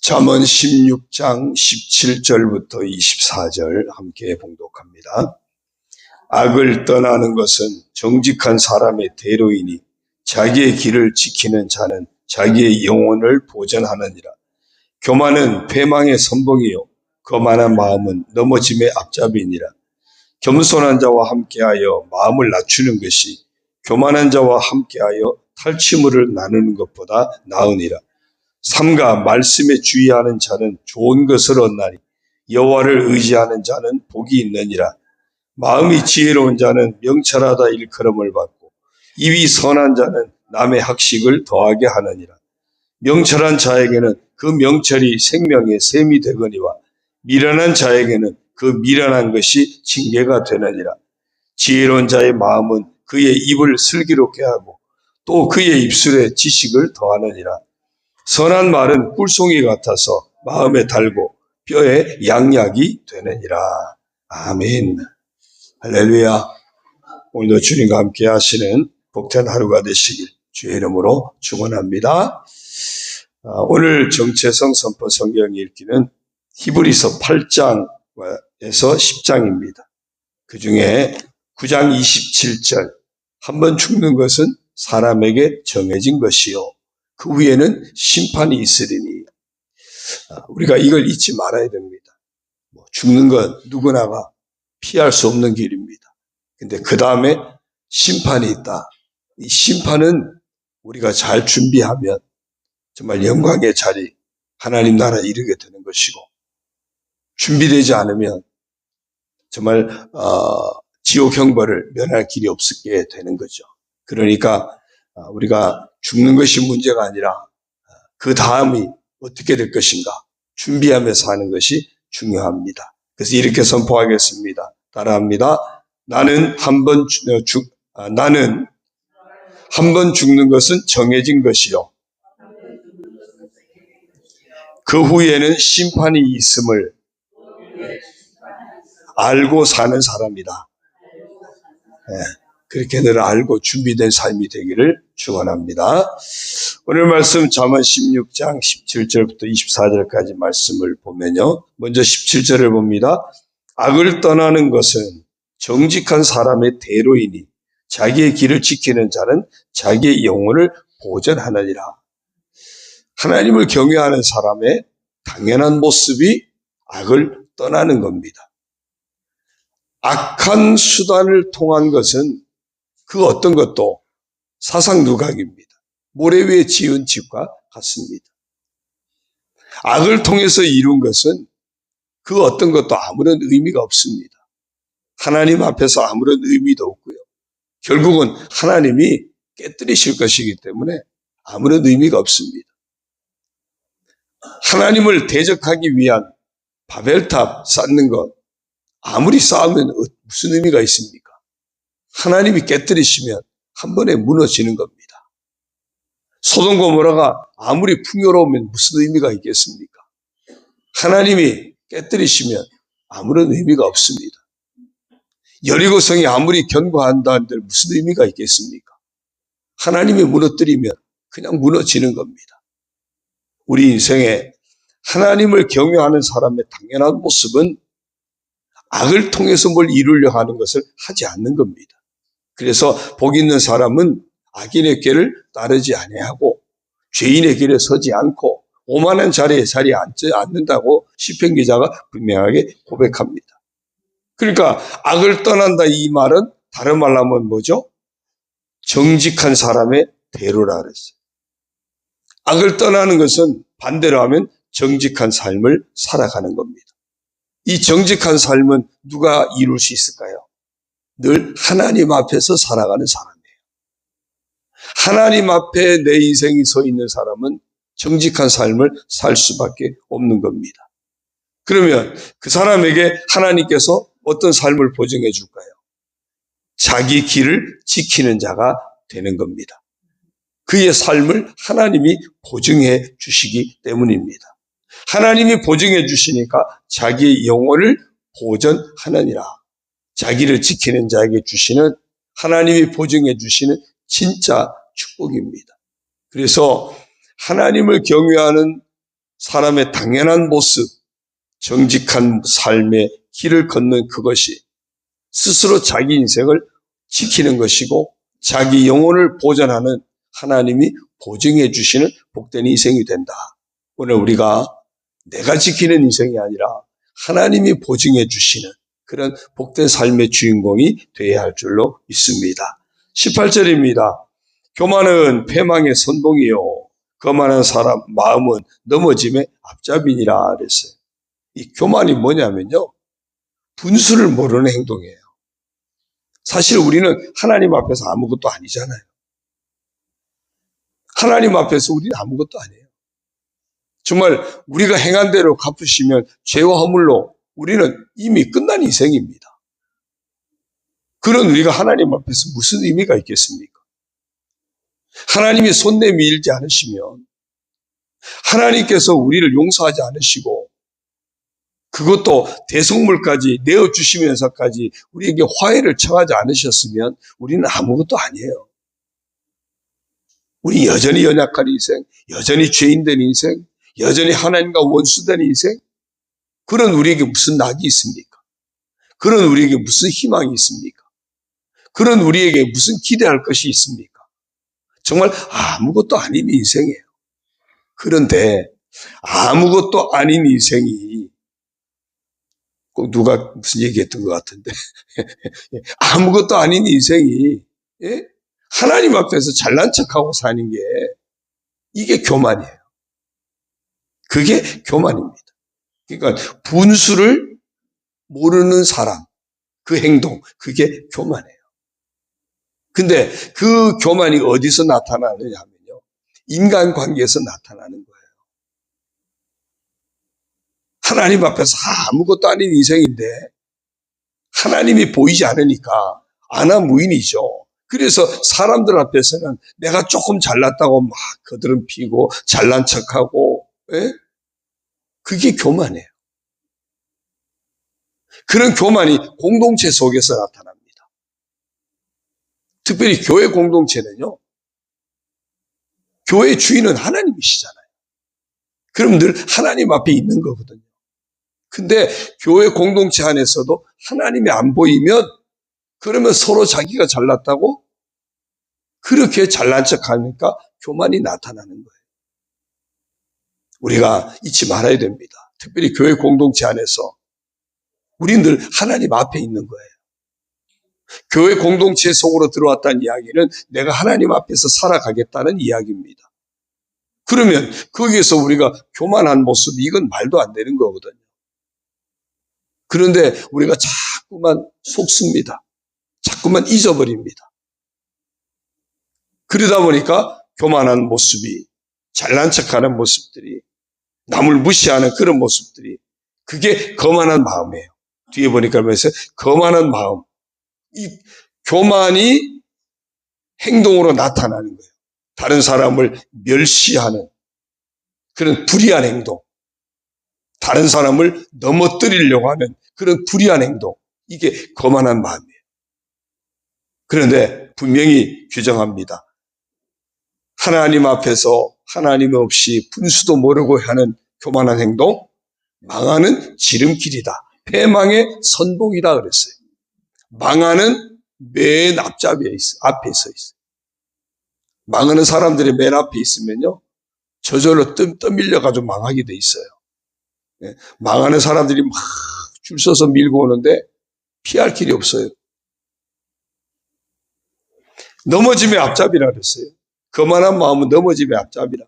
잠언 16장 17절부터 24절 함께 봉독합니다. 악을 떠나는 것은 정직한 사람의 대로이니 자기의 길을 지키는 자는 자기의 영혼을 보전하느니라. 교만은 패망의 선봉이요 거만한 마음은 넘어짐의 앞잡이니라. 겸손한 자와 함께하여 마음을 낮추는 것이 교만한 자와 함께하여 탈취물을 나누는 것보다 나으니라. 삼가 말씀에 주의하는 자는 좋은 것을 얻나니 여호와를 의지하는 자는 복이 있느니라. 마음이 지혜로운 자는 명철하다 일컬음을 받고 입이 선한 자는 남의 학식을 더하게 하느니라. 명철한 자에게는 그 명철이 생명의 샘이 되거니와 미련한 자에게는 그 미련한 것이 징계가 되느니라. 지혜로운 자의 마음은 그의 입을 슬기롭게 하고 또 그의 입술에 지식을 더하느니라. 선한 말은 꿀송이 같아서 마음에 달고 뼈에 양약이 되느니라. 아멘. 할렐루야. 오늘도 주님과 함께 하시는 복된 하루가 되시길 주의 이름으로 축원합니다. 오늘 정체성 선포 성경 읽기는 히브리서 8장에서 10장입니다. 그 중에 9장 27절 한 번 죽는 것은 사람에게 정해진 것이요 그 후에는 심판이 있으리니, 우리가 이걸 잊지 말아야 됩니다. 죽는 건 누구나가 피할 수 없는 길입니다. 근데 그 다음에 심판이 있다. 이 심판은 우리가 잘 준비하면 정말 영광의 자리, 하나님 나라에 이르게 되는 것이고, 준비되지 않으면 정말 지옥 형벌을 면할 길이 없게 되는 거죠. 그러니까 우리가 죽는 것이 문제가 아니라 그 다음이 어떻게 될 것인가 준비하며 사는 것이 중요합니다. 그래서 이렇게 선포하겠습니다. 따라합니다. 나는 한 번 죽는 것은 정해진 것이요 그 후에는 심판이 있음을 알고 사는 사람이다. 그렇게 늘 알고 준비된 삶이 되기를 축원합니다. 오늘 말씀 잠언 16장 17절부터 24절까지 말씀을 보면요. 먼저 17절을 봅니다. 악을 떠나는 것은 정직한 사람의 대로이니 자기의 길을 지키는 자는 자기의 영혼을 보전하느니라. 하나님을 경외하는 사람의 당연한 모습이 악을 떠나는 겁니다. 악한 수단을 통한 것은 그 어떤 것도 사상누각입니다. 모래 위에 지은 집과 같습니다. 악을 통해서 이룬 것은 그 어떤 것도 아무런 의미가 없습니다. 하나님 앞에서 아무런 의미도 없고요. 결국은 하나님이 깨뜨리실 것이기 때문에 아무런 의미가 없습니다. 하나님을 대적하기 위한 바벨탑 쌓는 것, 아무리 쌓으면 무슨 의미가 있습니까? 하나님이 깨뜨리시면 한 번에 무너지는 겁니다. 소돔 고모라가 아무리 풍요로우면 무슨 의미가 있겠습니까? 하나님이 깨뜨리시면 아무런 의미가 없습니다. 여리고성이 아무리 견고한다 한들 무슨 의미가 있겠습니까? 하나님이 무너뜨리면 그냥 무너지는 겁니다. 우리 인생에 하나님을 경외하는 사람의 당연한 모습은 악을 통해서 뭘 이루려 하는 것을 하지 않는 겁니다. 그래서 복 있는 사람은 악인의 길을 따르지 아니하고 죄인의 길에 서지 않고 오만한 자리에 자리에 앉지 않는다고 시편 기자가 분명하게 고백합니다. 그러니까 악을 떠난다 이 말은 다른 말로 하면 뭐죠? 정직한 사람의 대로라 그랬어요. 악을 떠나는 것은 반대로 하면 정직한 삶을 살아가는 겁니다. 이 정직한 삶은 누가 이룰 수 있을까요? 늘 하나님 앞에서 살아가는 사람이에요. 하나님 앞에 내 인생이 서 있는 사람은 정직한 삶을 살 수밖에 없는 겁니다. 그러면 그 사람에게 하나님께서 어떤 삶을 보증해 줄까요? 자기 길을 지키는 자가 되는 겁니다. 그의 삶을 하나님이 보증해 주시기 때문입니다. 하나님이 보증해 주시니까 자기의 영혼을 보전하느니라. 자기를 지키는 자에게 주시는 하나님이 보증해 주시는 진짜 축복입니다. 그래서 하나님을 경외하는 사람의 당연한 모습, 정직한 삶의 길을 걷는 그것이 스스로 자기 인생을 지키는 것이고 자기 영혼을 보전하는 하나님이 보증해 주시는 복된 인생이 된다. 오늘 우리가 내가 지키는 인생이 아니라 하나님이 보증해 주시는 그런 복된 삶의 주인공이 되어야 할 줄로 믿습니다. 18절입니다. 교만은 패망의 선봉이요 거만한 사람 마음은 넘어짐의 앞잡이니라 그랬어요. 이 교만이 뭐냐면요, 분수를 모르는 행동이에요. 사실 우리는 하나님 앞에서 아무것도 아니잖아요. 하나님 앞에서 우리는 아무것도 아니에요. 정말 우리가 행한 대로 갚으시면 죄와 허물로 우리는 이미 끝난 인생입니다. 그런 우리가 하나님 앞에서 무슨 의미가 있겠습니까? 하나님이 손 내밀지 않으시면, 하나님께서 우리를 용서하지 않으시고 그것도 대속물까지 내어주시면서까지 우리에게 화해를 청하지 않으셨으면 우리는 아무것도 아니에요. 우리 여전히 연약한 인생, 여전히 죄인된 인생, 여전히 하나님과 원수된 인생, 그런 우리에게 무슨 낙이 있습니까? 그런 우리에게 무슨 희망이 있습니까? 그런 우리에게 무슨 기대할 것이 있습니까? 정말 아무것도 아닌 인생이에요. 그런데 아무것도 아닌 인생이, 꼭 누가 무슨 얘기했던 것 같은데 아무것도 아닌 인생이 하나님 앞에서 잘난 척하고 사는 게 이게 교만이에요. 그게 교만입니다. 그러니까 분수를 모르는 사람, 그 행동, 그게 교만이에요. 근데 그 교만이 어디서 나타나느냐 하면요, 인간관계에서 나타나는 거예요. 하나님 앞에서 아무것도 아닌 인생인데 하나님이 보이지 않으니까 안하무인이죠. 그래서 사람들 앞에서는 내가 조금 잘났다고 막 거드름 피고 잘난 척하고, 그게 교만이에요. 그런 교만이 공동체 속에서 나타납니다. 특별히 교회 공동체는요, 교회 주인은 하나님이시잖아요. 그럼 늘 하나님 앞에 있는 거거든요. 근데 교회 공동체 안에서도 하나님이 안 보이면, 그러면 서로 자기가 잘났다고 그렇게 잘난 척하니까 교만이 나타나는 거예요. 우리가 잊지 말아야 됩니다. 특별히 교회 공동체 안에서 우리는 늘 하나님 앞에 있는 거예요. 교회 공동체 속으로 들어왔다는 이야기는 내가 하나님 앞에서 살아가겠다는 이야기입니다. 그러면 거기에서 우리가 교만한 모습, 이건 말도 안 되는 거거든요. 그런데 우리가 자꾸만 속습니다. 자꾸만 잊어버립니다. 그러다 보니까 교만한 모습이, 잘난 척하는 모습들이, 남을 무시하는 그런 모습들이, 그게 거만한 마음이에요. 뒤에 보니까 그래서 거만한 마음, 이 교만이 행동으로 나타나는 거예요. 다른 사람을 멸시하는 그런 불의한 행동, 다른 사람을 넘어뜨리려고 하는 그런 불의한 행동, 이게 거만한 마음이에요. 그런데 분명히 규정합니다. 하나님 앞에서 하나님 없이 분수도 모르고 하는 교만한 행동, 망하는 지름길이다. 패망의 선봉이다 그랬어요. 망하는 맨 앞잡이에 앞에 서 있어요. 망하는 사람들이 맨 앞에 있으면요, 저절로 떠밀려가지고 망하게 돼 있어요. 망하는 사람들이 막 줄 서서 밀고 오는데 피할 길이 없어요. 넘어짐의 앞잡이라 그랬어요. 거만한 마음은 넘어짐의 앞잡이라.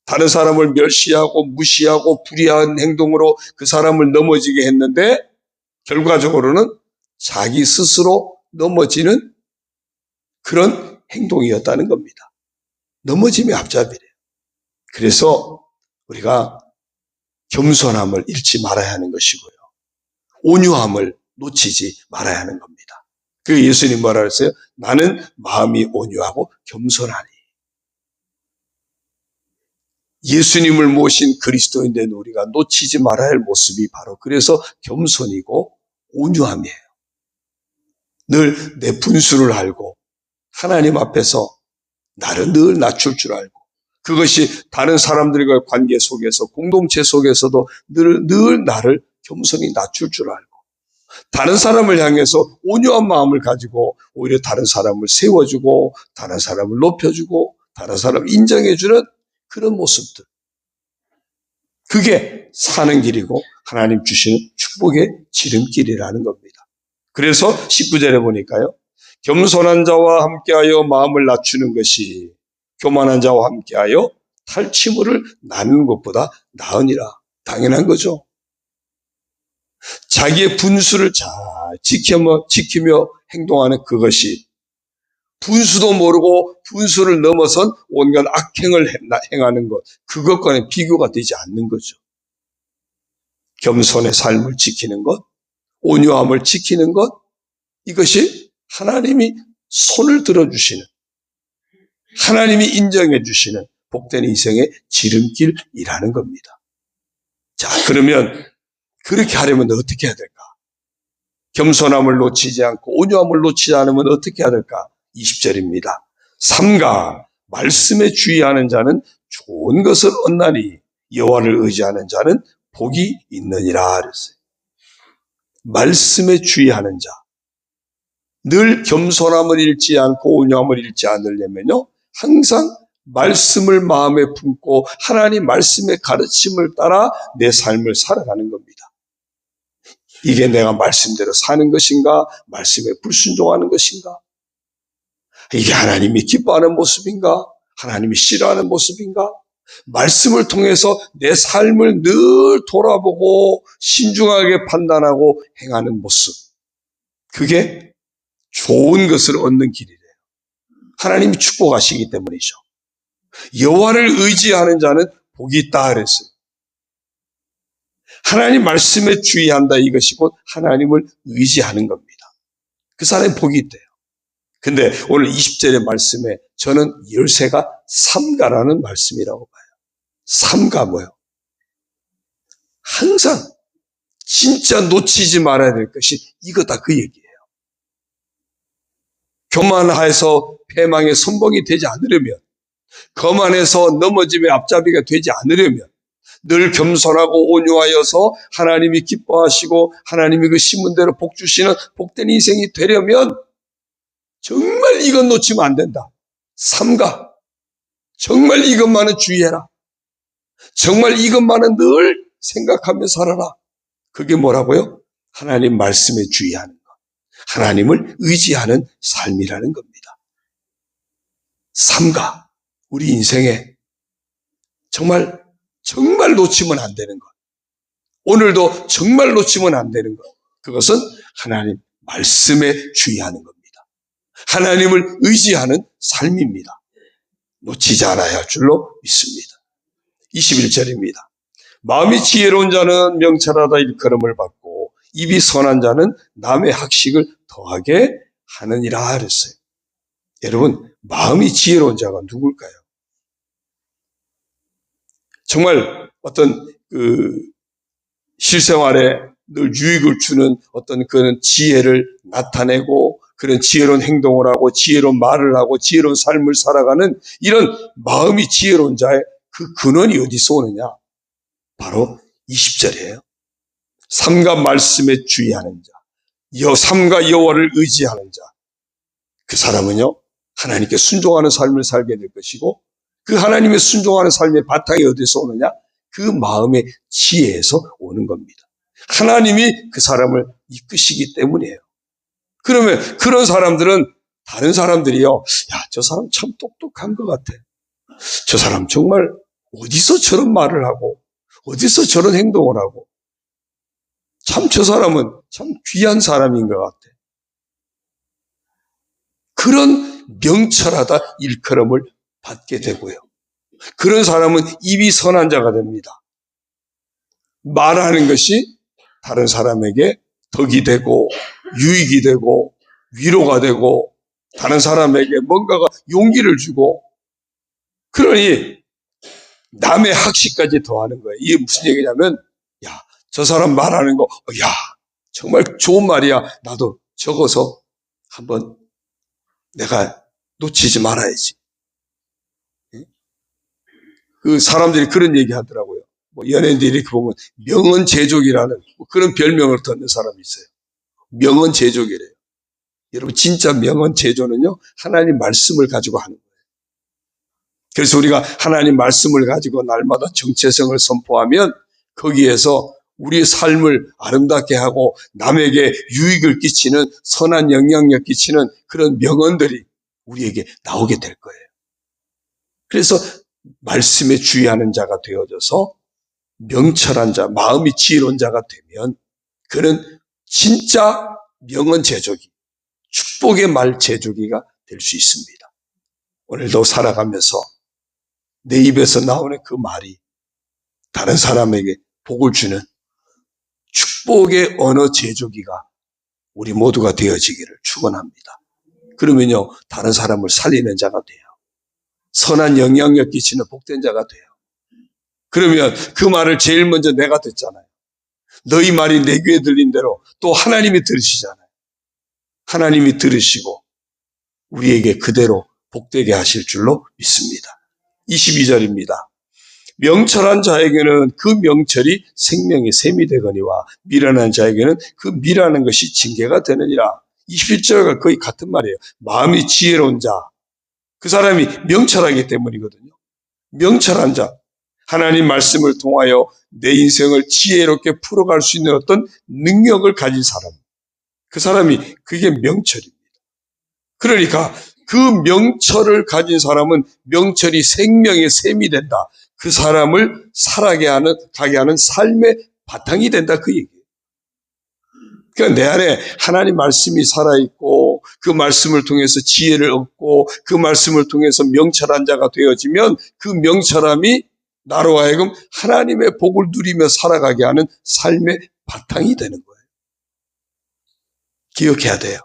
다른 사람을 멸시하고 무시하고 불의한 행동으로 그 사람을 넘어지게 했는데 결과적으로는 자기 스스로 넘어지는 그런 행동이었다는 겁니다. 넘어짐의 앞잡이래요. 그래서 우리가 겸손함을 잃지 말아야 하는 것이고요, 온유함을 놓치지 말아야 하는 겁니다. 그 예수님 뭐라 그랬어요? 나는 마음이 온유하고 겸손하니. 예수님을 모신 그리스도인 된 우리가 놓치지 말아야 할 모습이 바로 그래서 겸손이고 온유함이에요. 늘 내 분수를 알고 하나님 앞에서 나를 늘 낮출 줄 알고 그것이 다른 사람들과의 관계 속에서, 공동체 속에서도 늘 나를 겸손히 낮출 줄 알고, 다른 사람을 향해서 온유한 마음을 가지고 오히려 다른 사람을 세워주고, 다른 사람을 높여주고, 다른 사람을 인정해주는 그런 모습들. 그게 사는 길이고 하나님 주시는 축복의 지름길이라는 겁니다. 그래서 19절에 보니까요, 겸손한 자와 함께하여 마음을 낮추는 것이 교만한 자와 함께하여 탈취물을 나누는 것보다 나으니라. 당연한 거죠. 자기의 분수를 잘 지키며 행동하는 그것이, 분수도 모르고 분수를 넘어선 온갖 악행을 행하는 것, 그것과는 비교가 되지 않는 거죠. 겸손의 삶을 지키는 것, 온유함을 지키는 것, 이것이 하나님이 손을 들어주시는, 하나님이 인정해 주시는 복된 인생의 지름길이라는 겁니다. 자, 그러면 그렇게 하려면 어떻게 해야 될까? 겸손함을 놓치지 않고 온유함을 놓치지 않으면 어떻게 해야 될까? 20절입니다. 삼가 말씀에 주의하는 자는 좋은 것을 얻나니 여호와를 의지하는 자는 복이 있느니라 그랬어요. 말씀에 주의하는 자, 늘 겸손함을 잃지 않고 온유함을 잃지 않으려면요, 항상 말씀을 마음에 품고 하나님 말씀의 가르침을 따라 내 삶을 살아가는 겁니다. 이게 내가 말씀대로 사는 것인가? 말씀에 불순종하는 것인가? 이게 하나님이 기뻐하는 모습인가? 하나님이 싫어하는 모습인가? 말씀을 통해서 내 삶을 늘 돌아보고 신중하게 판단하고 행하는 모습, 그게 좋은 것을 얻는 길이래요. 하나님이 축복하시기 때문이죠. 여호와를 의지하는 자는 복이 있다 그랬어요. 하나님 말씀에 주의한다, 이것이 곧 하나님을 의지하는 겁니다. 그 사람이 복이 있대요. 근데 오늘 20절의 말씀에 저는 열쇠가 삼가라는 말씀이라고 봐요. 삼가 뭐요? 항상 진짜 놓치지 말아야 될 것이 이거다, 그 얘기예요. 교만해서 패망의 선봉이 되지 않으려면, 거만해서 넘어짐의 앞잡이가 되지 않으려면, 늘 겸손하고 온유하여서 하나님이 기뻐하시고 하나님이 그 심은대로 복 주시는 복된 인생이 되려면 정말 이건 놓치면 안 된다. 삼가, 정말 이것만은 주의해라. 정말 이것만은 늘 생각하며 살아라. 그게 뭐라고요? 하나님 말씀에 주의하는 것, 하나님을 의지하는 삶이라는 겁니다. 삼가, 우리 인생에 정말 놓치면 안 되는 것, 오늘도 정말 놓치면 안 되는 것, 그것은 하나님 말씀에 주의하는 겁니다. 하나님을 의지하는 삶입니다. 놓치지 않아야 할 줄로 믿습니다. 21절입니다. 마음이 지혜로운 자는 명철하다 일컬음을 받고 입이 선한 자는 남의 학식을 더하게 하느니라 그랬어요. 여러분, 마음이 지혜로운 자가 누굴까요? 정말 어떤 실생활에 늘 유익을 주는 어떤 그런 지혜를 나타내고 그런 지혜로운 행동을 하고 지혜로운 말을 하고 지혜로운 삶을 살아가는 이런 마음이 지혜로운 자의 그 근원이 어디서 오느냐? 바로 20절이에요. 삼가 말씀에 주의하는 자, 삼가 여호와를 의지하는 자, 그 사람은요, 하나님께 순종하는 삶을 살게 될 것이고, 그 하나님의 순종하는 삶의 바탕이 어디서 오느냐? 그 마음의 지혜에서 오는 겁니다. 하나님이 그 사람을 이끄시기 때문이에요. 그러면 그런 사람들은 다른 사람들이요, 야, 저 사람 참 똑똑한 것 같아. 저 사람 정말 어디서 저런 말을 하고 어디서 저런 행동을 하고, 참 저 사람은 참 귀한 사람인 것 같아. 그런 명철하다 일컬음을 받게 되고요. 그런 사람은 입이 선한 자가 됩니다. 말하는 것이 다른 사람에게 덕이 되고 유익이 되고 위로가 되고 다른 사람에게 뭔가가 용기를 주고, 그러니 남의 학식까지 더하는 거예요. 이게 무슨 얘기냐면, 야, 저 사람 말하는 거, 야, 정말 좋은 말이야. 나도 적어서 한번 내가 놓치지 말아야지. 그 사람들이 그런 얘기 하더라고요. 뭐 연예인들이 이렇게 보면 명언제족이라는 그런 별명을 듣는 사람이 있어요. 명언제족이래요. 여러분 진짜 명언제조는요, 하나님 말씀을 가지고 하는 거예요. 그래서 우리가 하나님 말씀을 가지고 날마다 정체성을 선포하면 거기에서 우리의 삶을 아름답게 하고 남에게 유익을 끼치는 선한 영향력 끼치는 그런 명언들이 우리에게 나오게 될 거예요. 그래서 말씀에 주의하는 자가 되어져서 명철한 자, 마음이 지혜로운 자가 되면 그는 진짜 명언제조기, 축복의 말 제조기가 될 수 있습니다. 오늘도 살아가면서 내 입에서 나오는 그 말이 다른 사람에게 복을 주는 축복의 언어 제조기가 우리 모두가 되어지기를 축원합니다. 그러면요, 다른 사람을 살리는 자가 돼요. 선한 영향력 끼치는 복된 자가 돼요. 그러면 그 말을 제일 먼저 내가 듣잖아요. 너희 말이 내 귀에 들린 대로 또 하나님이 들으시잖아요. 하나님이 들으시고 우리에게 그대로 복되게 하실 줄로 믿습니다. 22절입니다. 명철한 자에게는 그 명철이 생명의 샘이 되거니와 미련한 자에게는 그 미련한 것이 징계가 되느니라. 21절과 거의 같은 말이에요. 마음이 지혜로운 자, 그 사람이 명철하기 때문이거든요. 명철한 자, 하나님 말씀을 통하여 내 인생을 지혜롭게 풀어갈 수 있는 어떤 능력을 가진 사람, 그 사람이 그게 명철입니다. 그러니까 그 명철을 가진 사람은 명철이 생명의 샘이 된다. 그 사람을 가게 하는 삶의 바탕이 된다, 그 얘기예요. 그러니까 내 안에 하나님 말씀이 살아있고 그 말씀을 통해서 지혜를 얻고 그 말씀을 통해서 명철한 자가 되어지면 그 명철함이 나로 하여금 하나님의 복을 누리며 살아가게 하는 삶의 바탕이 되는 거예요. 기억해야 돼요.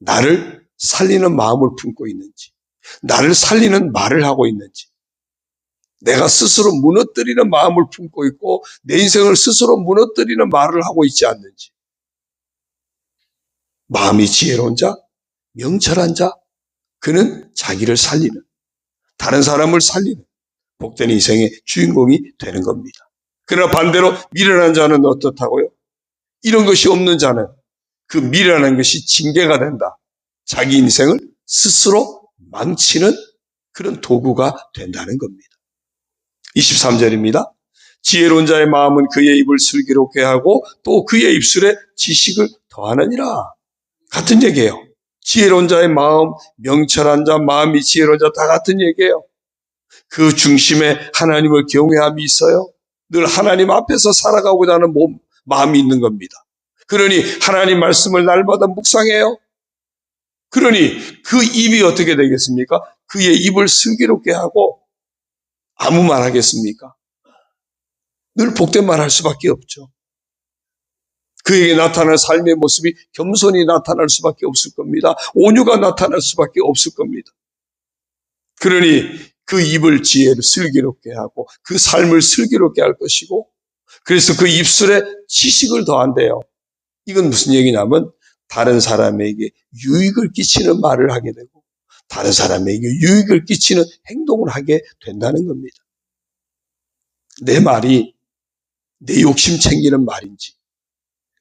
나를 살리는 마음을 품고 있는지, 나를 살리는 말을 하고 있는지, 내가 스스로 무너뜨리는 마음을 품고 있고 내 인생을 스스로 무너뜨리는 말을 하고 있지 않는지. 마음이 지혜로운 자, 명철한 자, 그는 자기를 살리는, 다른 사람을 살리는 복된 인생의 주인공이 되는 겁니다. 그러나 반대로 미련한 자는 어떻다고요? 이런 것이 없는 자는 그 미련한 것이 징계가 된다. 자기 인생을 스스로 망치는 그런 도구가 된다는 겁니다. 23절입니다. 지혜로운 자의 마음은 그의 입을 슬기롭게 하고 또 그의 입술에 지식을 더하느니라. 같은 얘기예요. 지혜로운 자의 마음, 명철한 자, 마음이 지혜로운 자 다 같은 얘기예요. 그 중심에 하나님을 경외함이 있어요. 늘 하나님 앞에서 살아가고자 하는 마음이 있는 겁니다. 그러니 하나님 말씀을 날마다 묵상해요. 그러니 그 입이 어떻게 되겠습니까? 그의 입을 슬기롭게 하고 아무 말 하겠습니까? 늘 복된 말 할 수밖에 없죠. 그에게 나타날 삶의 모습이 겸손히 나타날 수밖에 없을 겁니다. 온유가 나타날 수밖에 없을 겁니다. 그러니 그 입을 지혜를 슬기롭게 하고 그 삶을 슬기롭게 할 것이고, 그래서 그 입술에 지식을 더한대요. 이건 무슨 얘기냐면 다른 사람에게 유익을 끼치는 말을 하게 되고 다른 사람에게 유익을 끼치는 행동을 하게 된다는 겁니다. 내 말이 내 욕심 챙기는 말인지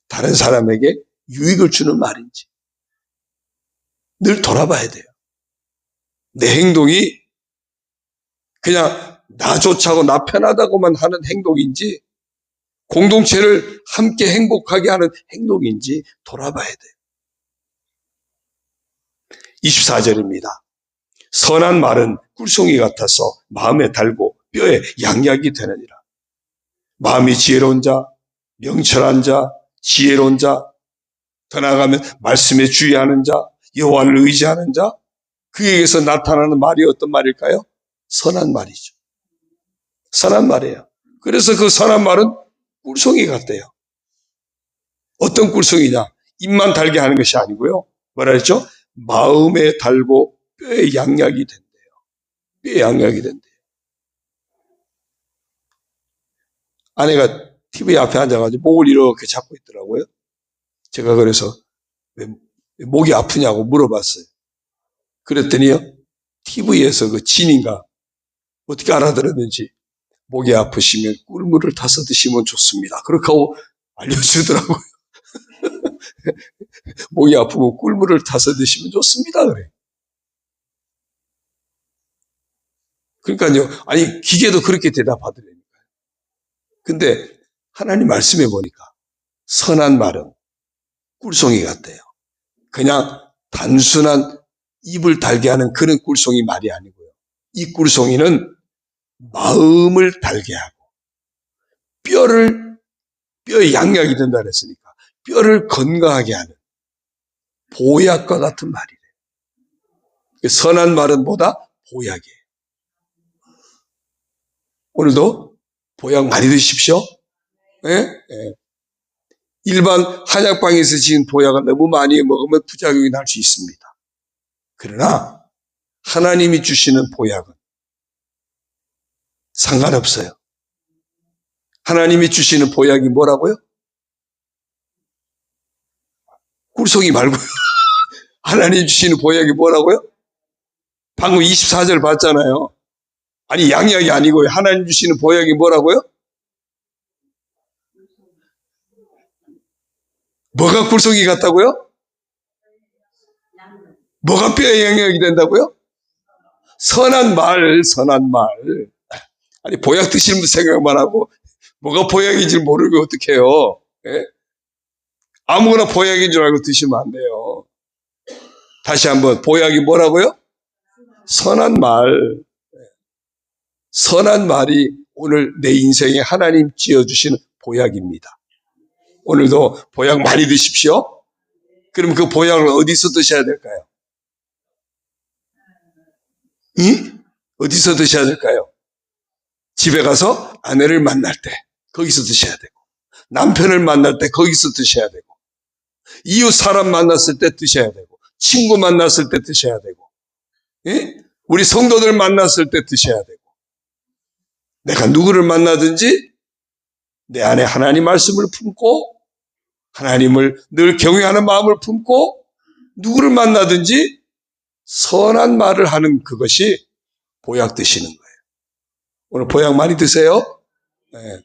다른 사람에게 유익을 주는 말인지 늘 돌아봐야 돼요. 내 행동이 그냥 나 좋자고 나 편하다고만 하는 행동인지 공동체를 함께 행복하게 하는 행동인지 돌아봐야 돼요. 24절입니다. 선한 말은 꿀송이 같아서 마음에 달고 뼈에 양약이 되느니라. 마음이 지혜로운 자, 명철한 자, 지혜로운 자, 더 나아가면 말씀에 주의하는 자, 여호와를 의지하는 자, 그에게서 나타나는 말이 어떤 말일까요? 선한 말이죠. 선한 말이에요. 그래서 그 선한 말은 꿀송이 같대요. 어떤 꿀송이냐? 입만 달게 하는 것이 아니고요. 뭐라 했죠? 마음에 달고 뼈에 양약이 된대요. 뼈에 양약이 된대요. 아내가 TV 앞에 앉아가지고 목을 이렇게 잡고 있더라고요. 제가 그래서 왜 목이 아프냐고 물어봤어요. 그랬더니요, TV에서 그 진인가 어떻게 알아들었는지 목이 아프시면 꿀물을 타서 드시면 좋습니다. 그렇게 하고 알려주더라고요. 목이 아프고 꿀물을 타서 드시면 좋습니다. 그래. 그러니까요. 아니 기계도 그렇게 대답하더라니까요. 근데 하나님 말씀해 보니까 선한 말은 꿀송이 같대요. 그냥 단순한 입을 달게 하는 그런 꿀송이 말이 아니고요. 이 꿀송이는 마음을 달게 하고 뼈의 양약이 된다 그랬으니까 뼈를 건강하게 하는 보약과 같은 말이래요. 선한 말은 뭐다? 보약이에요. 오늘도 보약 많이 드십시오. 예? 예. 일반 한약방에서 지은 보약은 너무 많이 먹으면 부작용이 날 수 있습니다. 그러나 하나님이 주시는 보약은 상관없어요. 하나님이 주시는 보약이 뭐라고요? 꿀송이 말고요. 하나님이 주시는 보약이 뭐라고요? 방금 24절 봤잖아요. 아니 양약이 아니고요. 하나님 주시는 보약이 뭐라고요? 뭐가 꿀송이 같다고요? 뭐가 뼈의 양약이 된다고요? 선한 말, 선한 말. 아니 보약 드시는 분 생각만 하고 뭐가 보약인지 모르고 어떡해요. 예? 아무거나 보약인 줄 알고 드시면 안 돼요. 다시 한번 보약이 뭐라고요? 선한 말. 선한 말이 오늘 내 인생에 하나님 지어주시는 보약입니다. 오늘도 보약 많이 드십시오. 그럼 그 보약을 어디서 드셔야 될까요? 응? 어디서 드셔야 될까요? 집에 가서 아내를 만날 때 거기서 드셔야 되고 남편을 만날 때 거기서 드셔야 되고 이웃 사람 만났을 때 드셔야 되고 친구 만났을 때 드셔야 되고 예? 우리 성도들 만났을 때 드셔야 되고 내가 누구를 만나든지 내 안에 하나님 말씀을 품고 하나님을 늘 경외하는 마음을 품고 누구를 만나든지 선한 말을 하는 그것이 보약 드시는 거예요. 오늘 보약 많이 드세요. 네.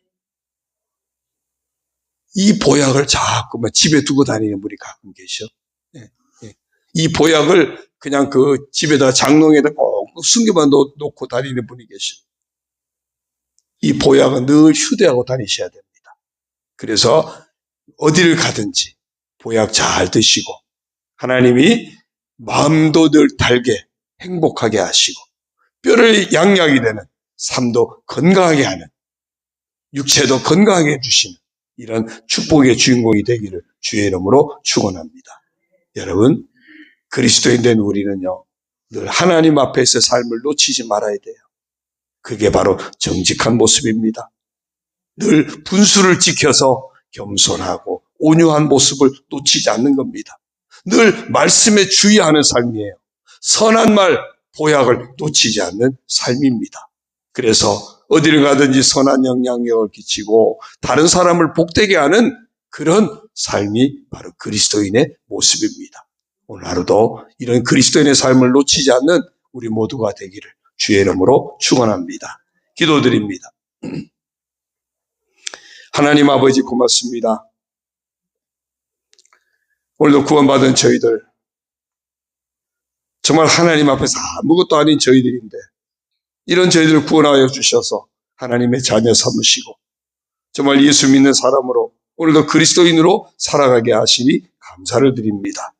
이 보약을 자꾸만 집에 두고 다니는 분이 가끔 계셔. 네. 네. 이 보약을 그냥 그 집에다 장롱에다 꼭 숨겨만 놓고 다니는 분이 계셔. 이 보약은 늘 휴대하고 다니셔야 됩니다. 그래서 어디를 가든지 보약 잘 드시고 하나님이 마음도 늘 달게 행복하게 하시고 뼈를 양약이 되는 삶도 건강하게 하는 육체도 건강하게 해주시는 이런 축복의 주인공이 되기를 주의 이름으로 축원합니다. 여러분 그리스도인 된 우리는요 늘 하나님 앞에서 삶을 놓치지 말아야 돼요. 그게 바로 정직한 모습입니다. 늘 분수를 지켜서 겸손하고 온유한 모습을 놓치지 않는 겁니다. 늘 말씀에 주의하는 삶이에요. 선한 말, 보약을 놓치지 않는 삶입니다. 그래서 어디를 가든지 선한 영향력을 끼치고 다른 사람을 복되게 하는 그런 삶이 바로 그리스도인의 모습입니다. 오늘 하루도 이런 그리스도인의 삶을 놓치지 않는 우리 모두가 되기를 주의 이름으로 축원합니다. 기도드립니다. 하나님 아버지 고맙습니다. 오늘도 구원받은 저희들 정말 하나님 앞에서 아무것도 아닌 저희들인데 이런 저희들을 구원하여 주셔서 하나님의 자녀 삼으시고 정말 예수 믿는 사람으로 오늘도 그리스도인으로 살아가게 하시니 감사를 드립니다.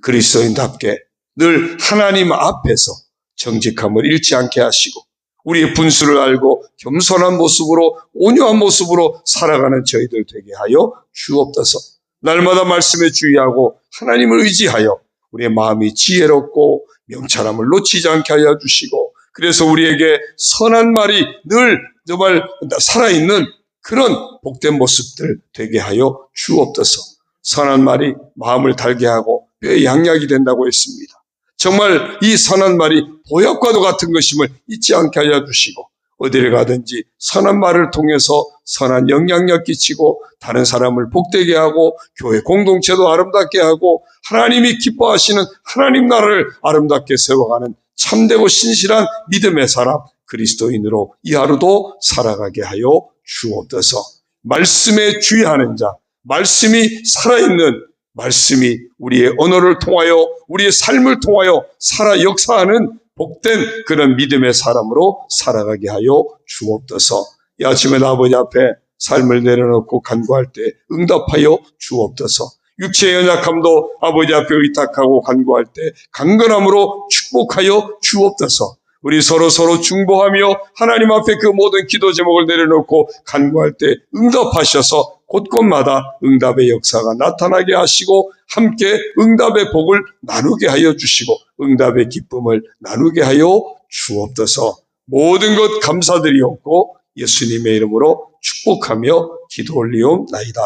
그리스도인답게 늘 하나님 앞에서 정직함을 잃지 않게 하시고 우리의 분수를 알고 겸손한 모습으로 온유한 모습으로 살아가는 저희들 되게 하여 주옵소서. 날마다 말씀에 주의하고 하나님을 의지하여 우리의 마음이 지혜롭고 명철함을 놓치지 않게 하여 주시고 그래서 우리에게 선한 말이 늘 정말 살아있는 그런 복된 모습들 되게 하여 주옵소서. 선한 말이 마음을 달게 하고 뼈의 양약이 된다고 했습니다. 정말 이 선한 말이 보약과도 같은 것임을 잊지 않게 하여 주시고 어디를 가든지 선한 말을 통해서 선한 영향력 끼치고 다른 사람을 복되게 하고 교회 공동체도 아름답게 하고 하나님이 기뻐하시는 하나님 나라를 아름답게 세워가는 참되고 신실한 믿음의 사람 그리스도인으로 이 하루도 살아가게 하여 주옵소서. 말씀에 주의하는 자, 말씀이 살아있는 말씀이 우리의 언어를 통하여 우리의 삶을 통하여 살아 역사하는 복된 그런 믿음의 사람으로 살아가게 하여 주옵소서. 이 아침에 아버지 앞에 삶을 내려놓고 간구할 때 응답하여 주옵소서. 육체의 연약함도 아버지 앞에 의탁하고 간구할 때 강건함으로 축복하여 주옵소서. 우리 서로 중보하며 하나님 앞에 그 모든 기도 제목을 내려놓고 간구할 때 응답하셔서 곳곳마다 응답의 역사가 나타나게 하시고 함께 응답의 복을 나누게 하여 주시고 응답의 기쁨을 나누게 하여 주옵소서. 모든 것 감사드리옵고 예수님의 이름으로 축복하며 기도 올리옵나이다.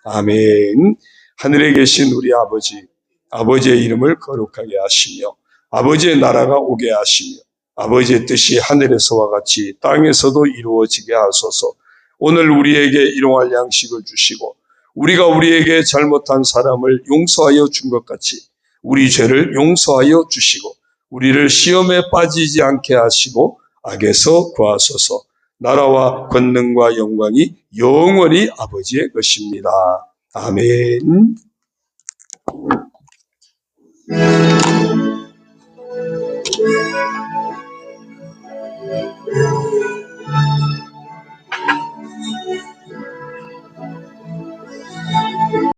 아멘. 하늘에 계신 우리 아버지, 아버지의 이름을 거룩하게 하시며 아버지의 나라가 오게 하시며 아버지의 뜻이 하늘에서와 같이 땅에서도 이루어지게 하소서. 오늘 우리에게 일용할 양식을 주시고 우리가 우리에게 잘못한 사람을 용서하여 준 것 같이 우리 죄를 용서하여 주시고 우리를 시험에 빠지지 않게 하시고 악에서 구하소서. 나라와 권능과 영광이 영원히 아버지의 것입니다. 아멘.